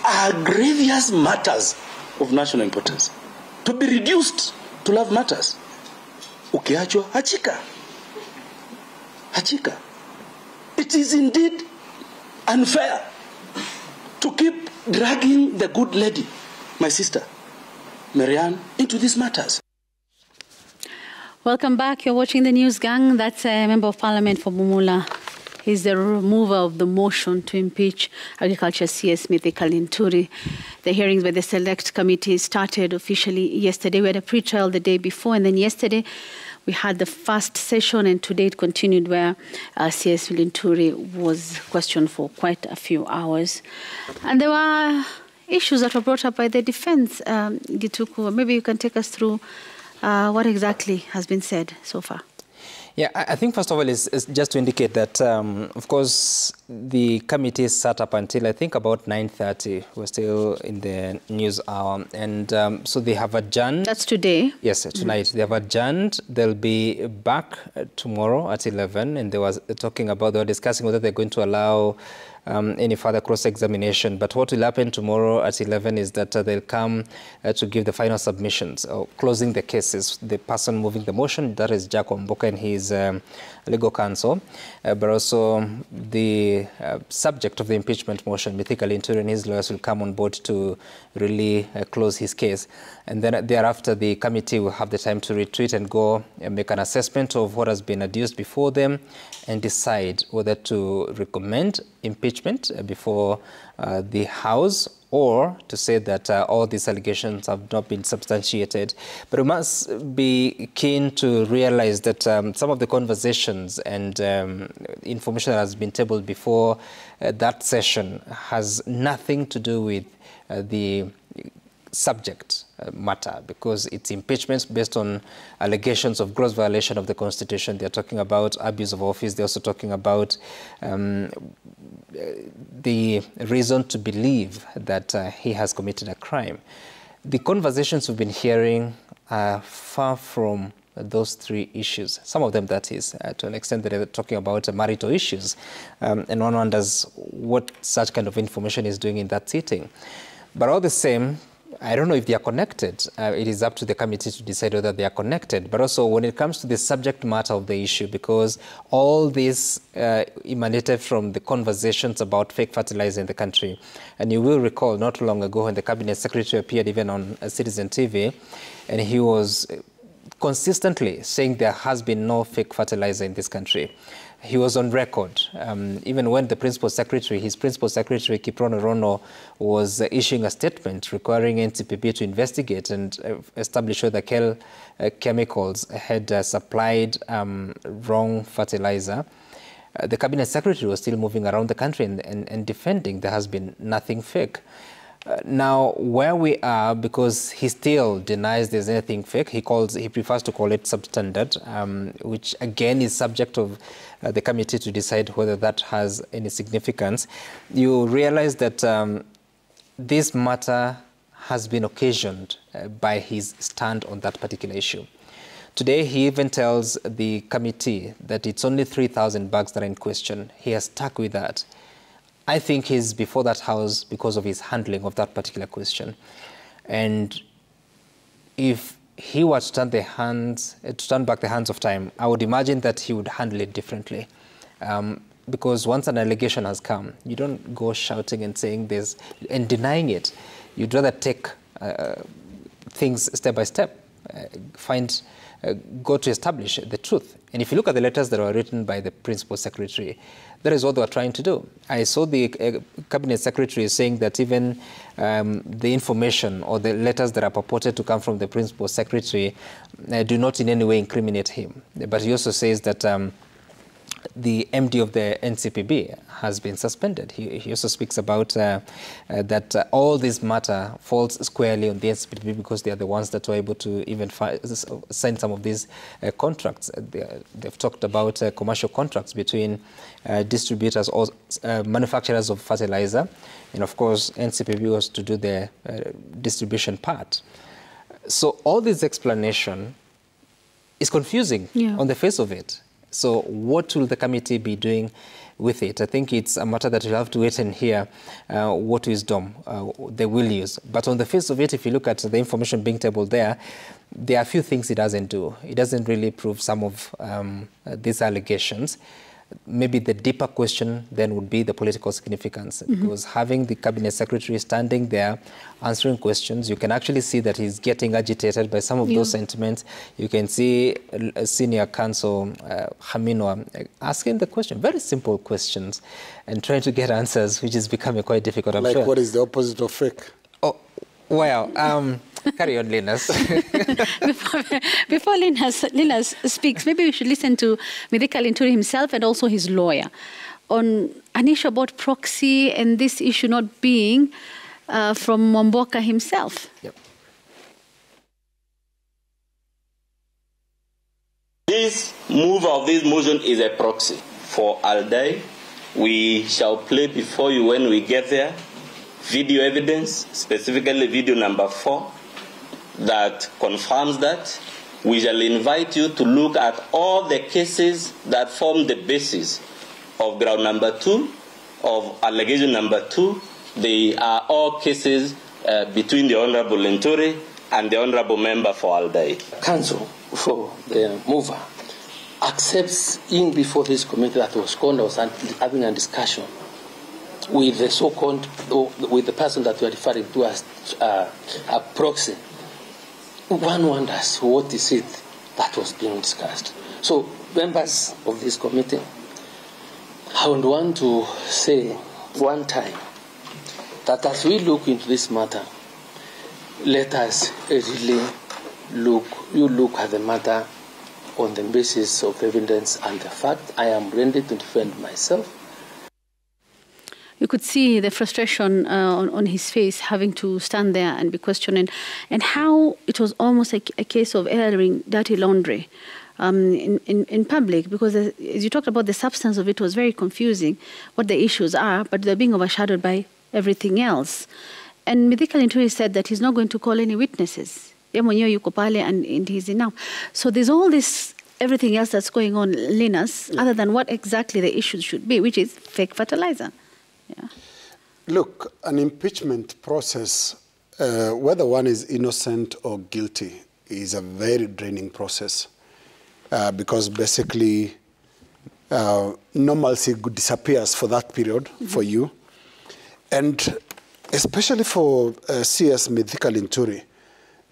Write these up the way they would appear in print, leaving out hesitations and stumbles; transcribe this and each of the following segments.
are grievous matters of national importance to be reduced to love matters. Ukiachwa, achika. Achika. It is indeed unfair to keep dragging the good lady, my sister, Marianne, into these matters. Welcome back. You're watching the News Gang. That's a Member of Parliament for Bumula. He's the remover of the motion to impeach Agriculture CS Mithika Linturi. The hearings by the Select Committee started officially yesterday. We had a pre-trial the day before, and then yesterday we had the first session, and today it continued where CS Linturi was questioned for quite a few hours. And there were issues that were brought up by the defense. Gituku, maybe you can take us through what exactly has been said so far. Yeah, I think first of all is just to indicate that, of course, the committee is sat up until I think about 9:30. We're still in the news hour. And so they have adjourned. That's today? Yes, tonight. They have adjourned. They'll be back tomorrow at 11. And they were discussing whether they're going to allow any further cross-examination. But what will happen tomorrow at 11 is that they'll come to give the final submissions, or closing the cases. The person moving the motion, that is Jack Omboka and his legal counsel, but also the subject of the impeachment motion, Mithika Linturi, and his lawyers will come on board to really close his case. And then thereafter, the committee will have the time to retreat and go and make an assessment of what has been adduced before them and decide whether to recommend impeachment before the House, or to say that all these allegations have not been substantiated. But we must be keen to realize that some of the conversations and information that has been tabled before that session has nothing to do with the subject matter, because it's impeachments based on allegations of gross violation of the Constitution. They're talking about abuse of office. They're also talking about the reason to believe that he has committed a crime. The conversations we've been hearing are far from those three issues. Some of them, that is, to an extent that they're talking about marital issues. And one wonders what such kind of information is doing in that sitting. But all the same, I don't know if they are connected. It is up to the committee to decide whether they are connected. But also when it comes to the subject matter of the issue, because all this emanated from the conversations about fake fertilizer in the country. And you will recall not long ago when the cabinet secretary appeared even on Citizen TV, and he was consistently saying there has been no fake fertilizer in this country. He was on record. Even when the principal secretary, his principal secretary, Kiprono Rono, was issuing a statement requiring NCPB to investigate and establish whether KEL Chemicals had supplied wrong fertilizer. The cabinet secretary was still moving around the country and defending there has been nothing fake. Now, where we are, because he still denies there's anything fake, he prefers to call it substandard, which again is subject of the committee to decide whether that has any significance. You realize that this matter has been occasioned by his stand on that particular issue. Today, he even tells the committee that it's only 3,000 bags that are in question. He has stuck with that. I think he's before that House because of his handling of that particular question. And if he were to turn back the hands of time, I would imagine that he would handle it differently. Because once an allegation has come, you don't go shouting and saying this and denying it. You'd rather take things step by step, go to establish the truth. And if you look at the letters that were written by the principal secretary, that is what they were trying to do. I saw the cabinet secretary saying that even the information or the letters that are purported to come from the principal secretary do not in any way incriminate him. But he also says that the MD of the NCPB has been suspended. He also speaks about that all this matter falls squarely on the NCPB because they are the ones that were able to even sign some of these contracts. They've talked about commercial contracts between distributors or manufacturers of fertilizer. And of course, NCPB was to do the distribution part. So all this explanation is confusing on the face of it. So what will the committee be doing with it. I think it's a matter that you'll have to wait and hear what wisdom they will use. But on the face of it, if you look at the information being tabled there are a few things it doesn't do. It doesn't really prove some of these allegations. Maybe the deeper question then would be the political significance, because having the cabinet secretary standing there answering questions, you can actually see that he's getting agitated by some of those sentiments. You can see senior counsel Haminwa asking the question, very simple questions, and trying to get answers, which is becoming quite difficult. I'm sure. What is the opposite of fake? Oh, well, carry on, Linus. Before Linus speaks, maybe we should listen to Mithika Linturi himself and also his lawyer on an issue about proxy and this issue not being from Mwamboka himself. Yep. This move of this motion is a proxy for Aldai. We shall play before you when we get there video evidence, specifically video number 4, that confirms that. We shall invite you to look at all the cases that form the basis of ground number 2, of allegation number 2. They are all cases between the Honorable Linturi and the Honorable Member for Aldai. Counsel for the mover accepts in before this committee that was called, I was having a discussion with the so-called, with the person that we are referring to as a proxy. One wonders what is it that was being discussed. So, members of this committee, I would want to say one time that as we look into this matter, let us really look at the matter on the basis of evidence and the fact. I am ready to defend myself. You could see the frustration on his face, having to stand there and be questioning, and how it was almost a case of airing dirty laundry in public, because as you talked about, the substance of it was very confusing, what the issues are, but they're being overshadowed by everything else. And Mithika Linturi said that he's not going to call any witnesses. And he's enough. So there's all this, everything else that's going on, Linus, other than what exactly the issues should be, which is fake fertilizer. Yeah. Look, an impeachment process, whether one is innocent or guilty, is a very draining process because basically normalcy disappears for that period for you. And especially for CS Mithika Linturi.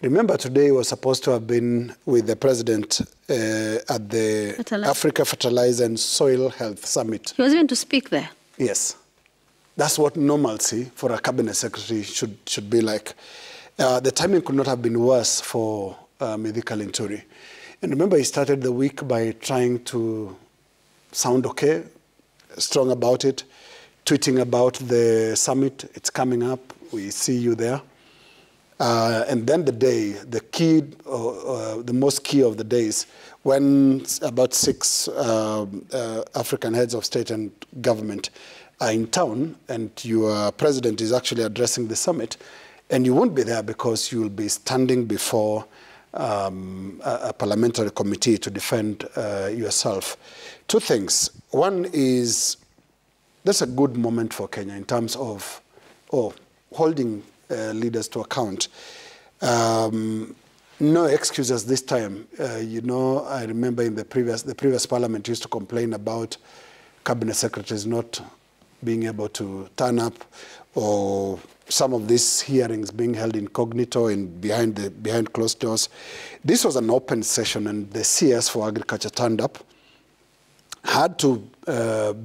Remember, today was supposed to have been with the president at the Africa Fertilizer and Soil Health Summit. He was even to speak there. Yes. That's what normalcy for a cabinet secretary should be like. The timing could not have been worse for Mithika Linturi. And remember, he started the week by trying to sound okay, strong about it, tweeting about the summit. It's coming up. We see you there. And then the day, the key, the most key of the days, when about 6 African heads of state and government are in town, and your president is actually addressing the summit, and you won't be there because you will be standing before a parliamentary committee to defend yourself. 2 things. One is, that's a good moment for Kenya in terms of holding leaders to account. No excuses this time. You know, I remember in the previous parliament used to complain about cabinet secretaries not being able to turn up, or some of these hearings being held incognito and behind closed doors. This was an open session, and the CS for Agriculture turned up, had to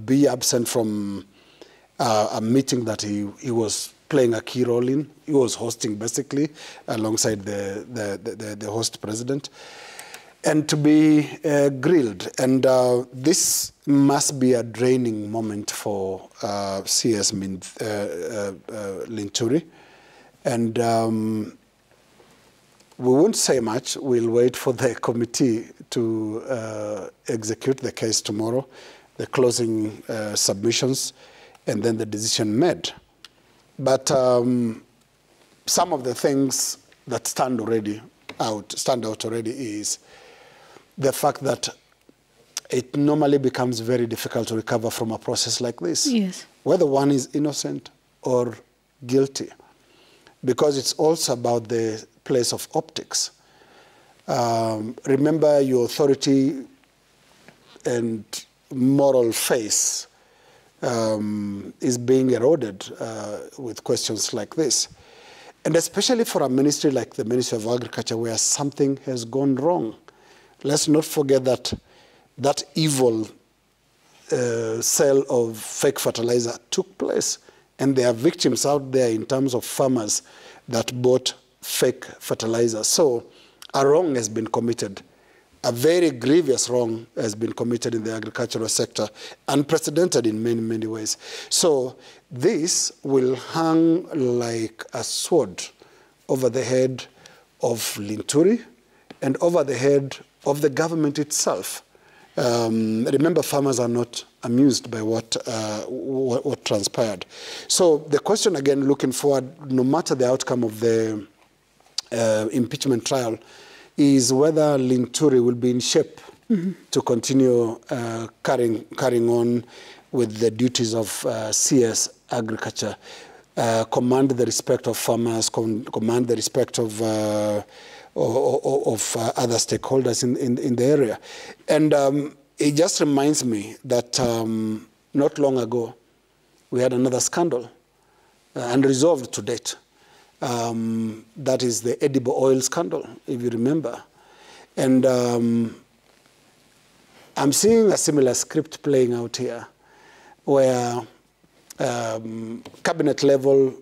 be absent from a meeting that he was playing a key role in. He was hosting basically alongside the host president, and to be grilled. And this must be a draining moment for CS Linturi. And we won't say much. We'll wait for the committee to execute the case tomorrow, the closing submissions, and then the decision made. But some of the things that stand out already is the fact that it normally becomes very difficult to recover from a process like this. Yes. Whether one is innocent or guilty, because it's also about the place of optics. Remember, your authority and moral face is being eroded with questions like this. And especially for a ministry like the Ministry of Agriculture, where something has gone wrong. Let's not forget that that evil sale of fake fertilizer took place. And there are victims out there in terms of farmers that bought fake fertilizer. So a wrong has been committed. A very grievous wrong has been committed in the agricultural sector, unprecedented in many, many ways. So this will hang like a sword over the head of Linturi and over the head of the government itself. Remember, farmers are not amused by what transpired. So the question, again, looking forward, no matter the outcome of the impeachment trial, is whether Linturi will be in shape to continue carrying on with the duties of CS Agriculture, command the respect of farmers, command the respect of other stakeholders in the area. And it just reminds me that not long ago, we had another scandal, unresolved to date. That is the edible oil scandal, if you remember. And I'm seeing a similar script playing out here, where cabinet level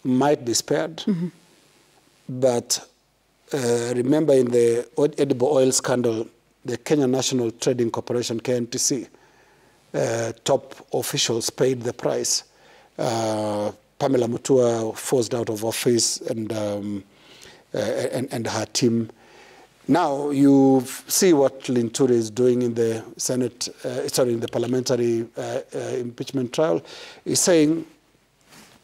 might be spared, but remember, in the edible oil scandal, the Kenya National Trading Corporation, KNTC, top officials paid the price. Pamela Mutua forced out of office, and her team. Now you see what Linturi is doing in the Senate, in the parliamentary impeachment trial. He's saying,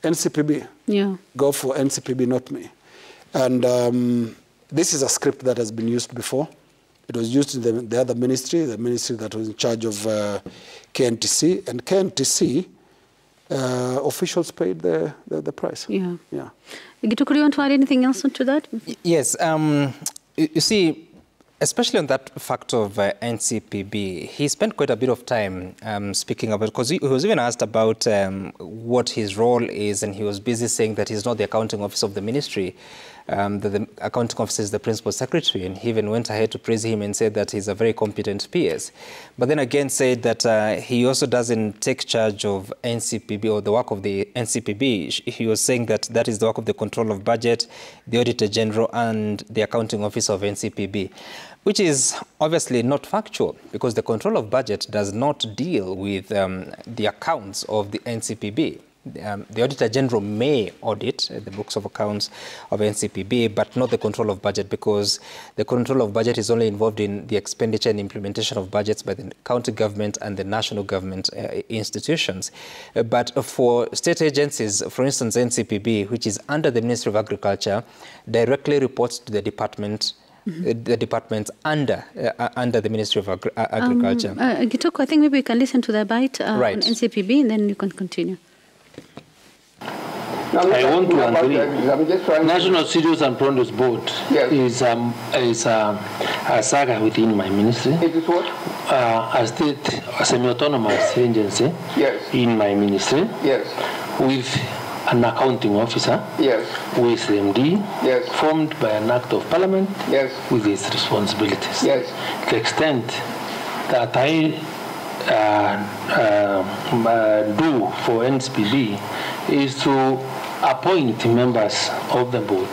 NCPB, go for NCPB, not me. And this is a script that has been used before. It was used in the other ministry, the ministry that was in charge of KNTC, and KNTC officials paid the price. Yeah. Gituku, do you want to add anything else onto that? Yes. You see, especially on that fact of NCPB, he spent quite a bit of time speaking about, because he was even asked about what his role is, and he was busy saying that he's not the accounting officer of the ministry. The accounting officer is the principal secretary, and he even went ahead to praise him and said that he's a very competent PS. But then again said that he also doesn't take charge of NCPB or the work of the NCPB. He was saying that that is the work of the Control of Budget, the Auditor General, and the accounting officer of NCPB, which is obviously not factual, because the Control of Budget does not deal with the accounts of the NCPB. The Auditor General may audit the books of accounts of NCPB, but not the Control of Budget, because the Control of Budget is only involved in the expenditure and implementation of budgets by the county government and the national government institutions. But for state agencies, for instance, NCPB, which is under the Ministry of Agriculture, directly reports to the department. The departments under the Ministry of Agriculture. Gituku, I think maybe we can listen to the bite right. on NCPB, and then you can continue. I want to agree. National Cereals and Produce Board is a saga within my ministry. It is what? A state, a semi-autonomous agency in my ministry with an accounting officer, with the MD, formed by an act of parliament, with its responsibilities. The extent that I do for NCPB is to appoint members of the board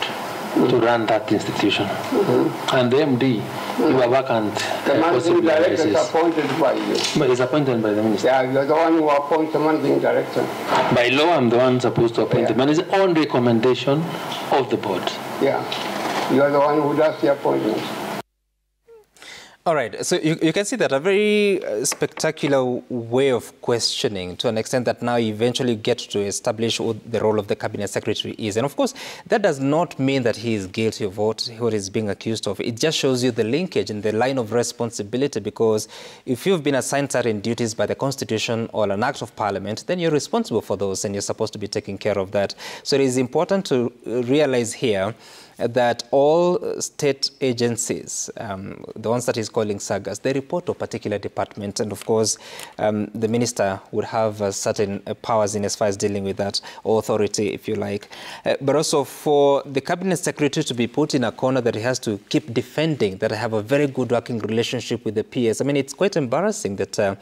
to run that institution. And the MD, you are vacant. The managing director is appointed by you. But it's appointed by the minister. Yeah, you're the one who appoints the managing director. By law, I'm the one supposed to appoint the manager on recommendation of the board. Yeah, you're the one who does the appointments. All right, so you can see that a very spectacular way of questioning, to an extent that now you eventually get to establish what the role of the cabinet secretary is. And of course, that does not mean that he is guilty of what he's being accused of. It just shows you the linkage and the line of responsibility, because if you've been assigned certain duties by the Constitution or an act of Parliament, then you're responsible for those and you're supposed to be taking care of that. So it is important to realize here that all state agencies, the ones that he's calling sagas, they report to a particular department. And of course, the minister would have certain powers in as far as dealing with that, or authority, if you like. But also for the cabinet secretary to be put in a corner that he has to keep defending, that I have a very good working relationship with the PS. I mean, it's quite embarrassing that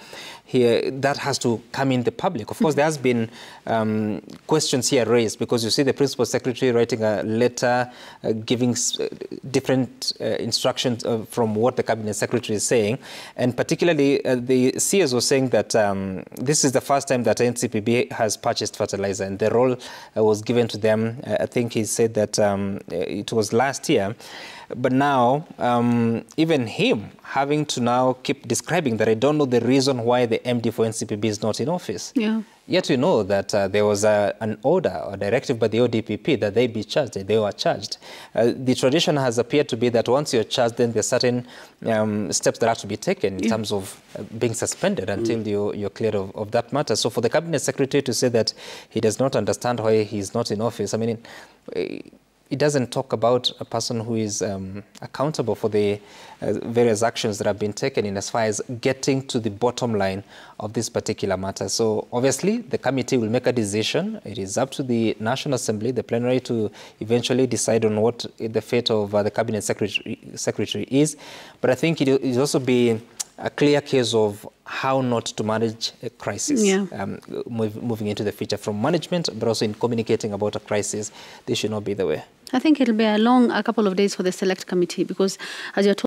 that has to come in the public. Of course, there has been questions here raised, because you see the principal secretary writing a letter giving different instructions from what the cabinet secretary is saying. And particularly, the CS was saying that this is the first time that NCPB has purchased fertilizer, and the role was given to them. I think he said that it was last year. But now, even him having to now keep describing that I don't know the reason why the MD for NCPB is not in office. Yeah. Yet you know that there was an order or directive by the ODPP that they be charged. They were charged. The tradition has appeared to be that once you're charged, then there's certain steps that have to be taken in terms of being suspended until you're cleared of that matter. So for the cabinet secretary to say that he does not understand why he's not in office, I mean, it doesn't talk about a person who is accountable for the various actions that have been taken in as far as getting to the bottom line of this particular matter. So obviously the committee will make a decision. It is up to the National Assembly, the plenary, to eventually decide on what the fate of the cabinet secretary is. But I think it will also be a clear case of how not to manage a crisis, moving into the future from management, but also in communicating about a crisis. This should not be the way. I think it'll be a couple of days for the select committee, because as you're told,